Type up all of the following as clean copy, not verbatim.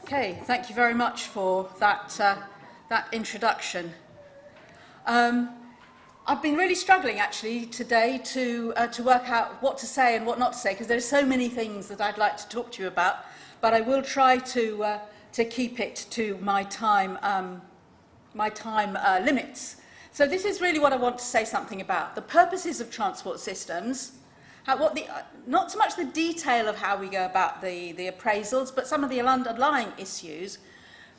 Okay, thank you very much for that, that introduction. I've been really struggling actually today to work out what to say and what not to say, because there are so many things that I'd like to talk to you about, but I will try to keep it to my time limits. So this is really what I want to say something about: the purposes of transport systems. Not so much the detail of how we go about the appraisals, but some of the underlying issues.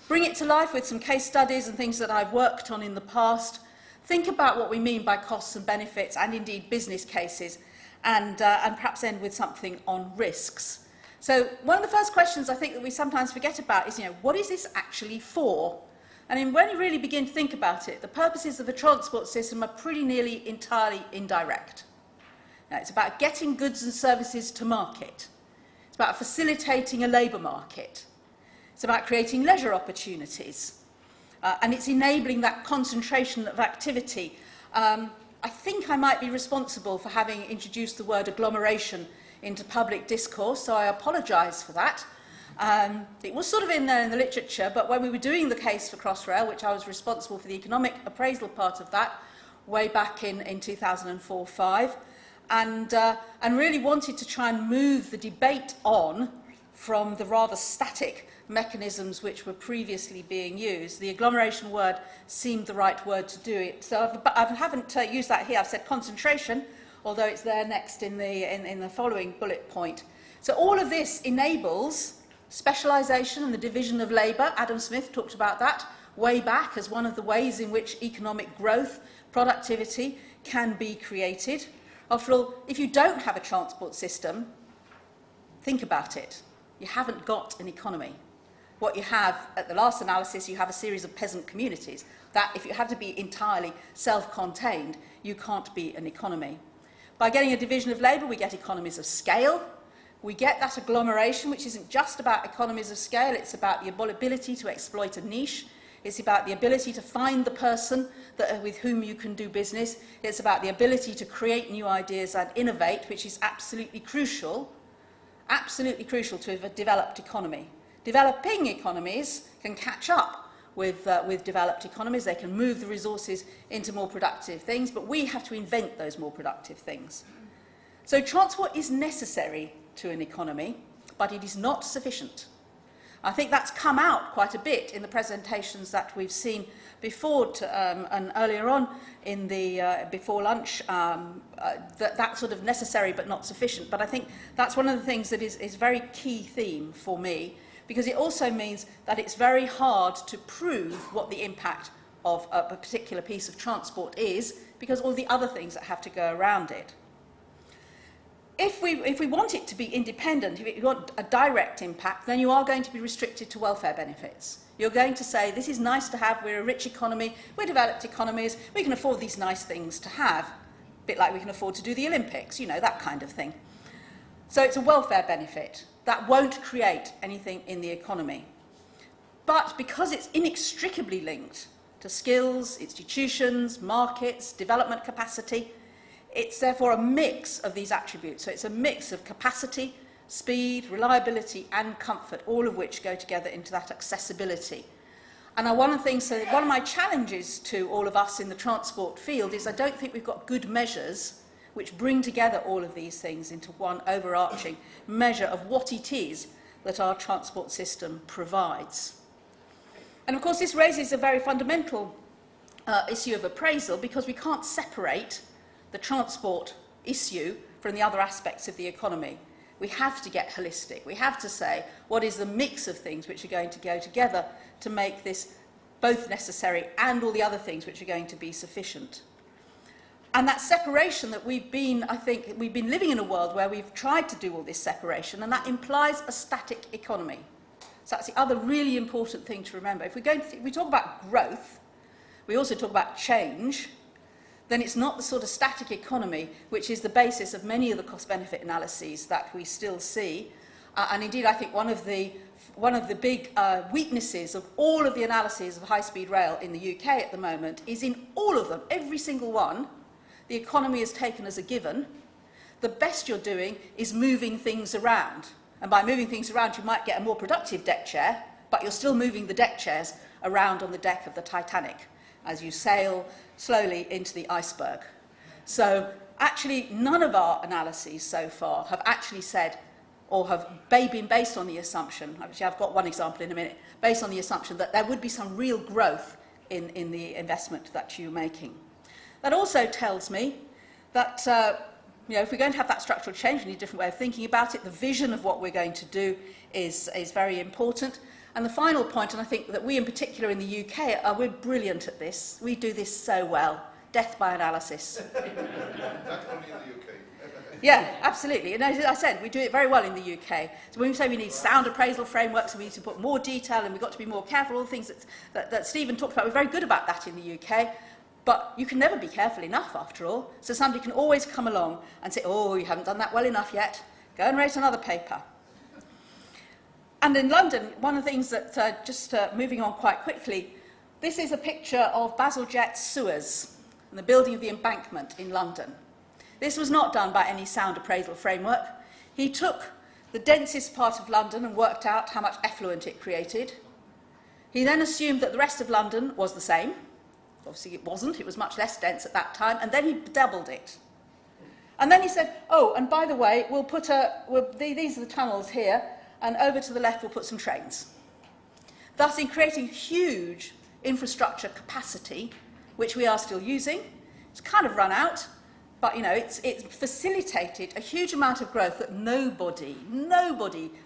Bring it to life with some case studies and things that I've worked on in the past. Think about what we mean by costs and benefits, and indeed business cases, and perhaps end with something on risks. So one of the first questions I think that we sometimes forget about is, what is this actually for? And when you really begin to think about it, the purposes of the transport system are pretty nearly entirely indirect. Now, it's about getting goods and services to market. It's about facilitating a labour market. It's about creating leisure opportunities. And it's enabling that concentration of activity. I think I might be responsible for having introduced the word agglomeration into public discourse, so I apologise for that. It was sort of in there in the literature, but when we were doing the case for Crossrail, which I was responsible for the economic appraisal part of that, way back in 2004-05, and really wanted to try and move the debate on from the rather static mechanisms which were previously being used. The agglomeration word seemed the right word to do it. So I haven't used that here. I've said concentration, although it's there next in the following bullet point. So all of this enables specialisation and the division of labour. Adam Smith talked about that way back as one of the ways in which economic growth, productivity can be created. After all, if you don't have a transport system, think about it. You haven't got an economy. What you have, at the last analysis, you have a series of peasant communities. That, if you have to be entirely self-contained, you can't be an economy. By getting a division of labour, we get economies of scale. We get that agglomeration, which isn't just about economies of scale, it's about the ability to exploit a niche. It's about the ability to find the person with whom you can do business. It's about the ability to create new ideas and innovate, which is absolutely crucial to a developed economy. Developing economies can catch up with developed economies. They can move the resources into more productive things, but we have to invent those more productive things. So transport is necessary to an economy, but it is not sufficient. I think that's come out quite a bit in the presentations that we've seen before and earlier on in the before lunch, that sort of necessary but not sufficient. But I think that's one of the things that is a very key theme for me, because it also means that it's very hard to prove what the impact of a particular piece of transport is, because all the other things that have to go around it. If we want it to be independent, if you want a direct impact, then you are going to be restricted to welfare benefits. You're going to say, this is nice to have, we're a rich economy, we're developed economies, we can afford these nice things to have, a bit like we can afford to do the Olympics, that kind of thing. So it's a welfare benefit. That won't create anything in the economy. But because it's inextricably linked to skills, institutions, markets, development capacity, it's therefore a mix of these attributes. So it's a mix of capacity, speed, reliability and comfort, all of which go together into that accessibility. And one of my challenges to all of us in the transport field is I don't think we've got good measures which bring together all of these things into one overarching measure of what it is that our transport system provides. And of course this raises a very fundamental issue of appraisal, because we can't separate the transport issue from the other aspects of the economy. We have to get holistic. We have to say, what is the mix of things which are going to go together to make this both necessary and all the other things which are going to be sufficient? And that separation that we've been living in a world where we've tried to do all this separation, and that implies a static economy. So that's the other really important thing to remember. If we talk about growth, we also talk about change, then it's not the sort of static economy which is the basis of many of the cost-benefit analyses that we still see. And indeed, I think one of the big weaknesses of all of the analyses of high-speed rail in the UK at the moment is in all of them, every single one, the economy is taken as a given. The best you're doing is moving things around. And by moving things around, you might get a more productive deck chair, but you're still moving the deck chairs around on the deck of the Titanic as you sail slowly into the iceberg. So actually, none of our analyses so far have actually said, or have been based on the assumption, actually I've got one example in a minute, based on the assumption that there would be some real growth in the investment that you're making. That also tells me that if we're going to have that structural change, we need a different way of thinking about it. The vision of what we're going to do is very important. And the final point, and I think that we in particular in the UK, we're brilliant at this. We do this so well. Death by analysis. Not only in the UK. Yeah, absolutely. And as I said, we do it very well in the UK. So when we say we need sound appraisal frameworks and we need to put more detail and we've got to be more careful, all the things that Stephen talked about, we're very good about that in the UK. But you can never be careful enough, after all. So somebody can always come along and say, oh, you haven't done that well enough yet. Go and write another paper. And in London, one of the things that, moving on quite quickly, this is a picture of Bazalgette's sewers and the building of the embankment in London. This was not done by any sound appraisal framework. He took the densest part of London and worked out how much effluent it created. He then assumed that the rest of London was the same. Obviously it wasn't, it was much less dense at that time, and then he doubled it. And then he said, oh, and by the way, we'll put these are the tunnels here, and over to the left we'll put some trains. Thus, in creating huge infrastructure capacity, which we are still using, it's kind of run out, but it's facilitated a huge amount of growth that nobody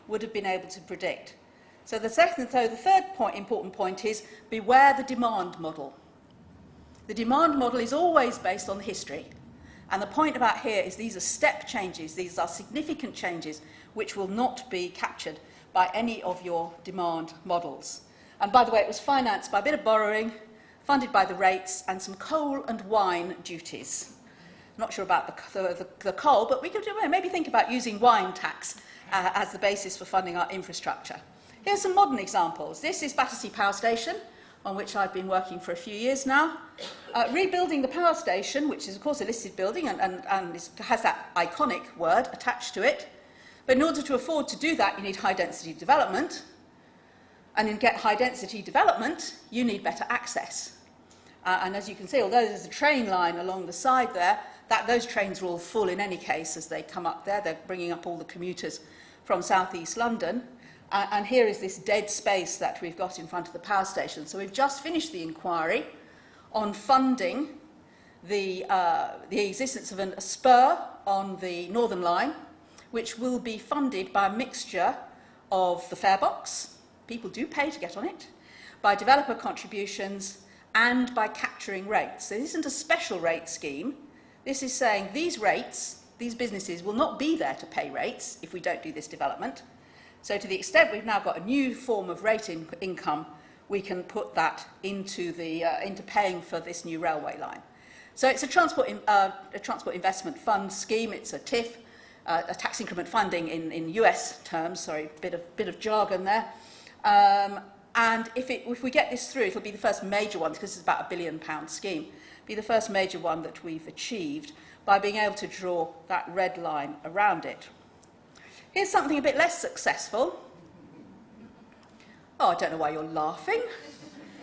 would have been able to predict. So the third important point is beware the demand model. The demand model is always based on the history. And the point about here is these are step changes, these are significant changes which will not be captured by any of your demand models. And by the way, it was financed by a bit of borrowing, funded by the rates, and some coal and wine duties. Not sure about the coal, but we could maybe think about using wine tax as the basis for funding our infrastructure. Here's some modern examples. This is Battersea Power Station, on which I've been working for a few years now. Rebuilding the power station, which is of course a listed building and has that iconic word attached to it. But in order to afford to do that, you need high density development. And to get high density development, you need better access. And as you can see, although there's a train line along the side there, those trains are all full in any case as they come up there. They're bringing up all the commuters from southeast London. And here is this dead space that we've got in front of the power station. So we've just finished the inquiry on funding the existence of a spur on the Northern Line, which will be funded by a mixture of the fare box, people do pay to get on it, by developer contributions, and by capturing rates. So this isn't a special rate scheme. This is saying these rates, these businesses will not be there to pay rates if we don't do this development. So to the extent we've now got a new form of rate income, we can put that into paying for this new railway line. So it's a transport investment fund scheme. It's a TIF, a tax increment funding in US terms. Sorry, bit of jargon there. And if we get this through, it'll be the first major one, because it's about £1 billion scheme. Be the first major one that we've achieved by being able to draw that red line around it. Here's something a bit less successful. Oh, I don't know why you're laughing.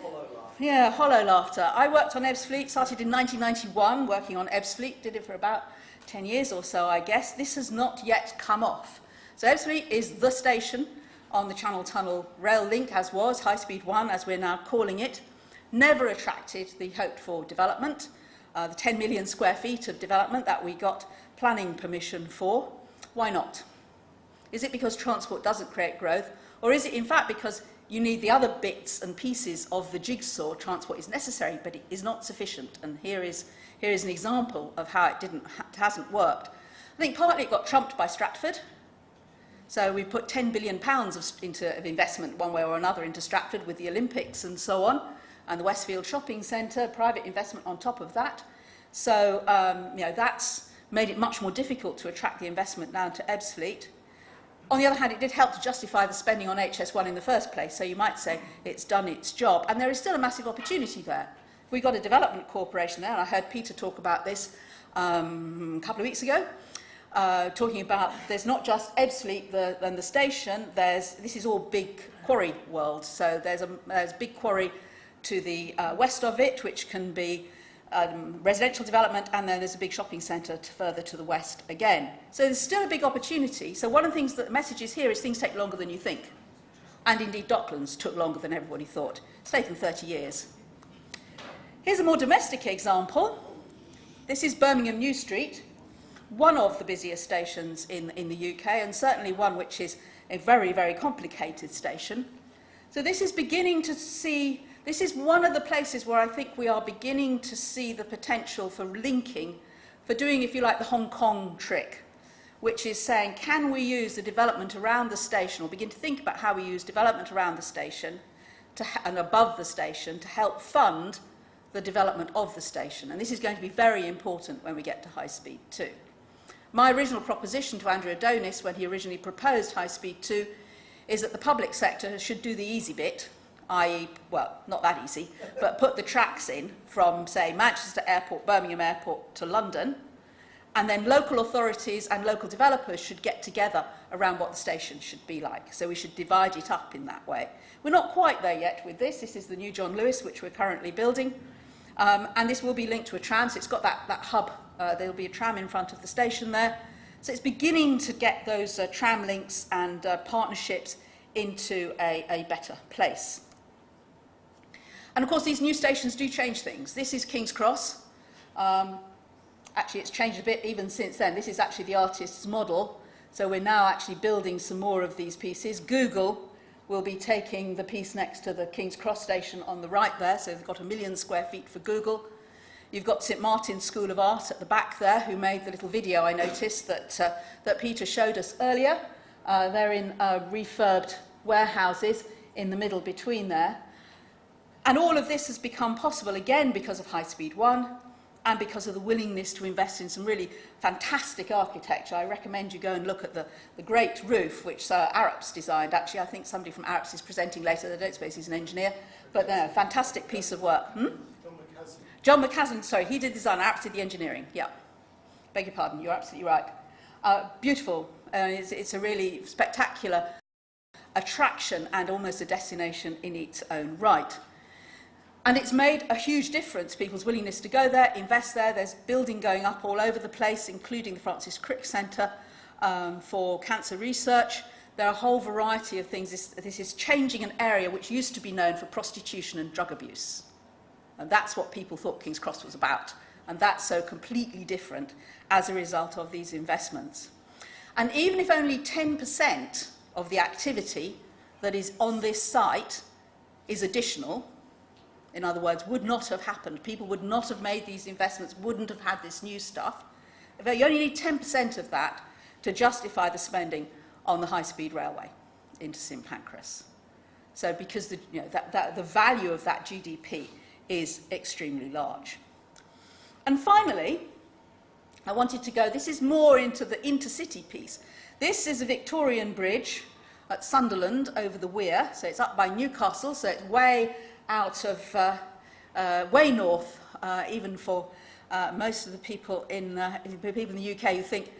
Hollow laughter. Yeah, hollow laughter. I worked on Ebbsfleet, started in 1991, working on Ebbsfleet, did it for about 10 years or so, I guess. This has not yet come off. So Ebbsfleet is the station on the Channel Tunnel rail link, as was, High Speed 1, as we're now calling it. Never attracted the hoped-for development, the 10 million square feet of development that we got planning permission for. Why not? Is it because transport doesn't create growth, or is it in fact because you need the other bits and pieces of the jigsaw? Transport is necessary, but it is not sufficient. And here is an example of how it hasn't worked. I think partly it got trumped by Stratford. So we put £10 billion of investment one way or another into Stratford with the Olympics and so on, and the Westfield Shopping Centre, private investment on top of that. So that's made it much more difficult to attract the investment down to Ebbsfleet. On the other hand, it did help to justify the spending on HS1 in the first place, so you might say it's done its job. And there is still a massive opportunity there. We got a development corporation there, and I heard Peter talk about this a couple of weeks ago, talking about there's not just Ebbsfleet and the station, this is all big quarry world. So there's a big quarry to the west of it, which can be residential development, and then there's a big shopping centre further to the west again. So there's still a big opportunity. So one of the things that the message is here is things take longer than you think. And indeed, Docklands took longer than everybody thought. It's taken 30 years. Here's a more domestic example. This is Birmingham New Street, one of the busiest stations in the UK, and certainly one which is a very, very complicated station. So this is beginning to see, this is one of the places where I think we are beginning to see the potential for linking, for doing, if you like, the Hong Kong trick, which is saying, can we use the development around the station, or begin to think about how we use development around the station and above the station to help fund the development of the station. And this is going to be very important when we get to High Speed 2. My original proposition to Andrew Adonis when he originally proposed High Speed 2 is that the public sector should do the easy bit, i.e., well, not that easy, but put the tracks in from, say, Manchester Airport, Birmingham Airport to London, and then local authorities and local developers should get together around what the station should be like. So we should divide it up in that way. We're not quite there yet with this. This is the new John Lewis, which we're currently building. And this will be linked to a tram, so it's got that hub. There'll be a tram in front of the station there. So it's beginning to get those tram links and partnerships into a better place. And of course, these new stations do change things. This is King's Cross. Actually, it's changed a bit even since then. This is actually the artist's model. So we're now actually building some more of these pieces. Google will be taking the piece next to the King's Cross station on the right there. So they've got 1 million square feet for Google. You've got St Martin's School of Art at the back there, who made the little video I noticed that Peter showed us earlier. They're in refurbed warehouses in the middle between there. And all of this has become possible, again, because of High Speed 1 and because of the willingness to invest in some really fantastic architecture. I recommend you go and look at the great roof, which Arup's designed. Actually, I think somebody from Arup's is presenting later. I don't suppose he's an engineer, but no, fantastic piece of work. John McCaslin, sorry, he did the design, Arup did the engineering, yeah. Beg your pardon, you're absolutely right. Beautiful, it's a really spectacular attraction and almost a destination in its own right. And it's made a huge difference, people's willingness to go there, invest there. There's building going up all over the place, including the Francis Crick Centre for cancer research. There are a whole variety of things. This is changing an area which used to be known for prostitution and drug abuse. And that's what people thought King's Cross was about. And that's so completely different as a result of these investments. And even if only 10% of the activity that is on this site is additional, in other words, would not have happened, people would not have made these investments, wouldn't have had this new stuff, you only need 10% of that to justify the spending on the high-speed railway into St Pancras. So because the value of that GDP is extremely large. And finally, I wanted to go, this is more into the intercity piece. This is a Victorian bridge at Sunderland over the Wear, so it's up by Newcastle, so it's way out of, way north, even for most of the people in the UK who think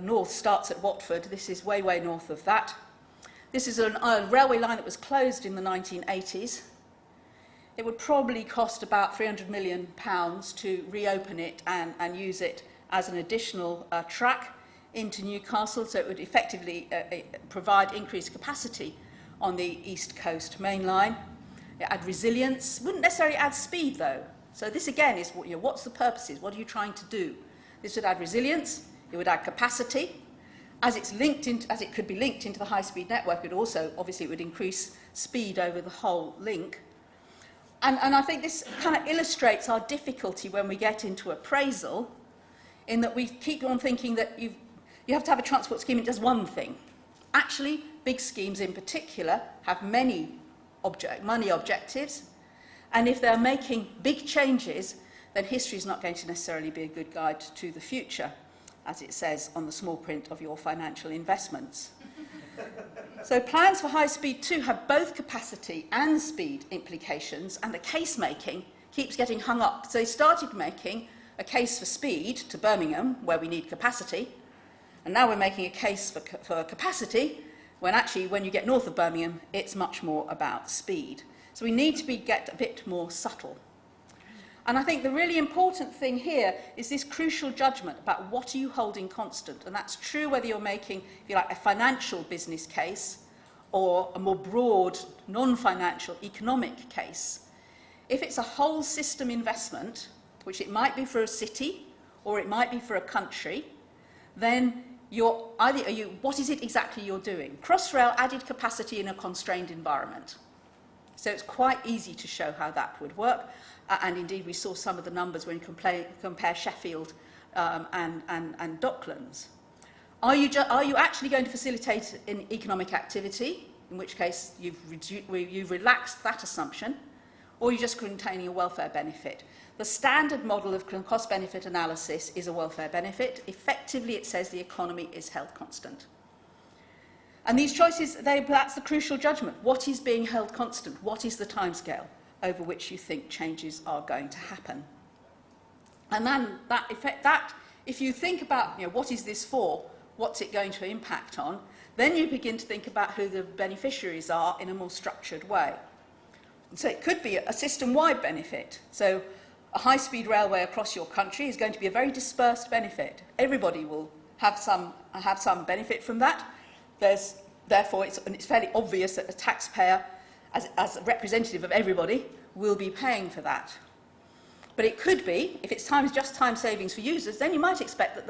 north starts at Watford. This is way, way north of that. This is a railway line that was closed in the 1980s. It would probably cost about £300 million to reopen it and use it as an additional track into Newcastle, so it would effectively provide increased capacity on the East Coast main line. It add resilience, wouldn't necessarily add speed though. So this again is what's the purposes, what are you trying to do? This would add resilience, it would add capacity. As it could be linked into the high-speed network, it also, obviously, it would increase speed over the whole link. And I think this kind of illustrates our difficulty when we get into appraisal, in that we keep on thinking that you have to have a transport scheme that does one thing. Actually, big schemes in particular have many money objectives, and if they're making big changes, then history is not going to necessarily be a good guide to the future, as it says on the small print of your financial investments. So plans for High Speed 2 have both capacity and speed implications, and the case making keeps getting hung up. So they started making a case for speed to Birmingham, where we need capacity, and now we're making a case for capacity when actually when you get north of Birmingham, it's much more about speed. So we need to get a bit more subtle. And I think the really important thing here is this crucial judgment about what are you holding constant. And that's true whether you're making, if you like, a financial business case or a more broad, non-financial economic case. If it's a whole system investment, which it might be for a city or it might be for a country, then what is it exactly you're doing? Crossrail added capacity in a constrained environment. So it's quite easy to show how that would work. And indeed, we saw some of the numbers when you compare Sheffield and Docklands. Are you actually going to facilitate an economic activity, in which case you've relaxed that assumption, or are you just containing a welfare benefit? The standard model of cost-benefit analysis is a welfare benefit. Effectively, it says the economy is held constant. And these choices, that's the crucial judgment. What is being held constant? What is the timescale over which you think changes are going to happen? And then if you think about, what is this for? What's it going to impact on? Then you begin to think about who the beneficiaries are in a more structured way. And so it could be a system-wide benefit. So a high-speed railway across your country is going to be a very dispersed benefit. Everybody will have some benefit from that. Therefore, it's fairly obvious that the taxpayer, as a representative of everybody, will be paying for that. But it could be, if it's just time savings for users, then you might expect that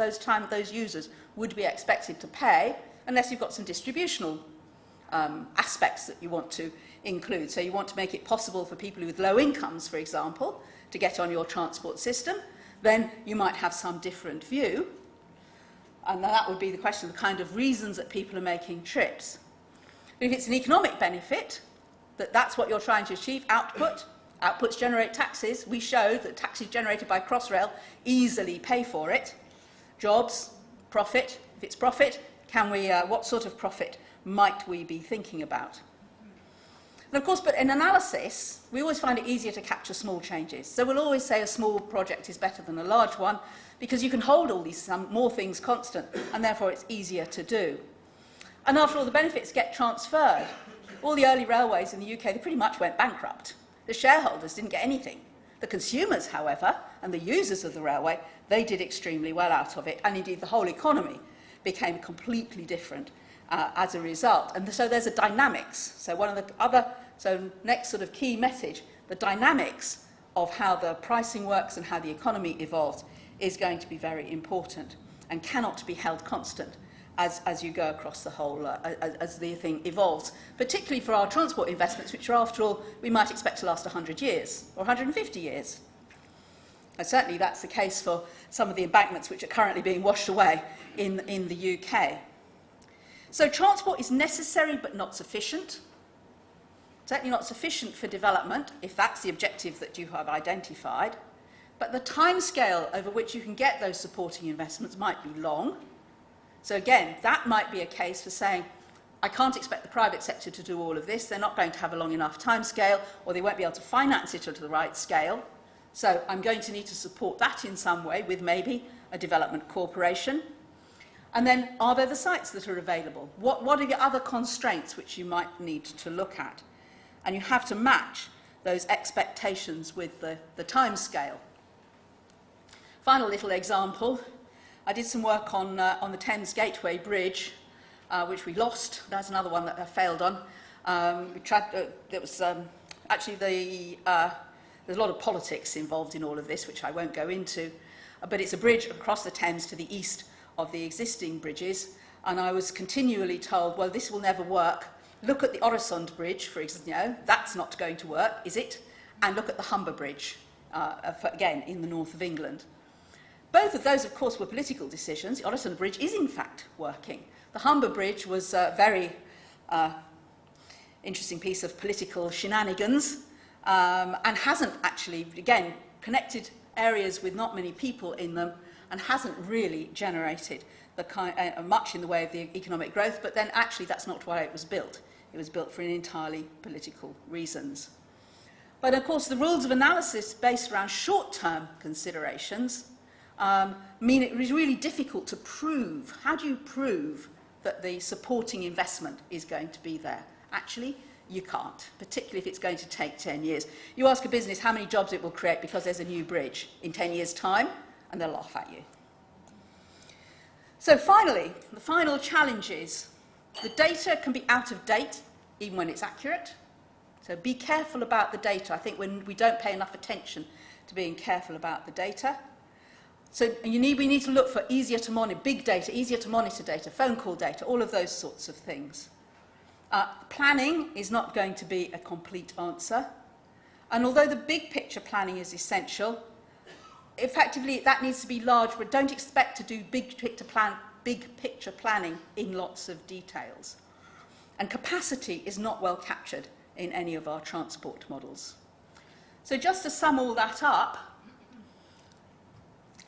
those users would be expected to pay, unless you've got some distributional aspects that you want to include. So you want to make it possible for people with low incomes, for example, to get on your transport system. Then you might have some different view. And that would be the question of the kind of reasons that people are making trips. But if it's an economic benefit, that's what you're trying to achieve, outputs generate taxes. We show that taxes generated by Crossrail easily pay for it. Jobs, profit. If it's profit, what sort of profit might we be thinking about? And of course, but in analysis, we always find it easier to capture small changes. So we'll always say a small project is better than a large one, because you can hold all these more things constant, and therefore it's easier to do. And after all, the benefits get transferred. All the early railways in the UK, they pretty much went bankrupt. The shareholders didn't get anything. The consumers, however, and the users of the railway, they did extremely well out of it, and indeed the whole economy became completely different as a result. And so there's a dynamics. So next sort of key message, the dynamics of how the pricing works and how the economy evolves is going to be very important and cannot be held constant as you go across the whole, as the thing evolves, particularly for our transport investments, which are, after all, we might expect to last 100 years or 150 years. And certainly that's the case for some of the embankments which are currently being washed away in the UK. So transport is necessary but not sufficient. Certainly not sufficient for development, if that's the objective that you have identified. But the timescale over which you can get those supporting investments might be long. So again, that might be a case for saying, I can't expect the private sector to do all of this. They're not going to have a long enough timescale, or they won't be able to finance it at the right scale. So I'm going to need to support that in some way with maybe a development corporation. And then, are there the sites that are available? What are the other constraints which you might need to look at? And you have to match those expectations with the timescale. Final little example. I did some work on the Thames Gateway Bridge, which we lost. That's another one that I failed on. There's a lot of politics involved in all of this, which I won't go into. But it's a bridge across the Thames to the east of the existing bridges. And I was continually told, well, this will never work. Look at the Oresund Bridge, for example. That's not going to work, is it? And look at the Humber Bridge, again, in the north of England. Both of those, of course, were political decisions. The Oresund Bridge is, in fact, working. The Humber Bridge was a very interesting piece of political shenanigans and hasn't actually, again, connected areas with not many people in them and hasn't really generated much in the way of the economic growth, but then actually that's not why it was built. It was built for entirely political reasons. But, of course, the rules of analysis based around short-term considerations mean it was really difficult to prove. How do you prove that the supporting investment is going to be there. Actually, you can't, particularly if it's going to take 10 years. You ask a business how many jobs it will create because there's a new bridge in 10 years' time, and they'll laugh at you. So finally, the final challenge is the data can be out of date even when it's accurate. So be careful about the data. I think when we don't pay enough attention to being careful about the data. So we need to look for easier to monitor, big data, easier to monitor data, phone call data, all of those sorts of things. Planning is not going to be a complete answer. And although the big picture planning is essential, effectively that needs to be large, but don't expect to do big picture planning in lots of details. And capacity is not well captured in any of our transport models. So just to sum all that up,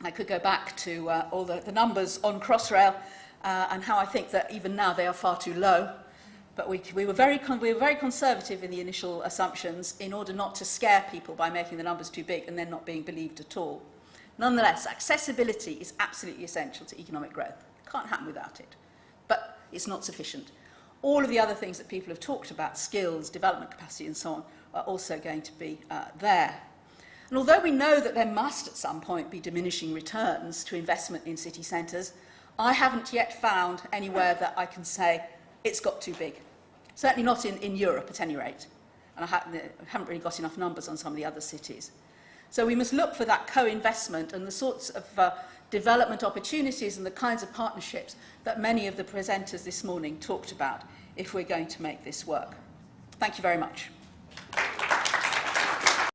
I could go back to all the numbers on Crossrail and how I think that even now they are far too low. But we were very conservative in the initial assumptions in order not to scare people by making the numbers too big and then not being believed at all. Nonetheless, accessibility is absolutely essential to economic growth. It can't happen without it. But it's not sufficient. All of the other things that people have talked about, skills, development capacity and so on, are also going to be there. And although we know that there must at some point be diminishing returns to investment in city centres, I haven't yet found anywhere that I can say it's got too big. Certainly not in Europe at any rate. And I haven't really got enough numbers on some of the other cities. So we must look for that co-investment and the sorts of development opportunities and the kinds of partnerships that many of the presenters this morning talked about if we're going to make this work. Thank you very much.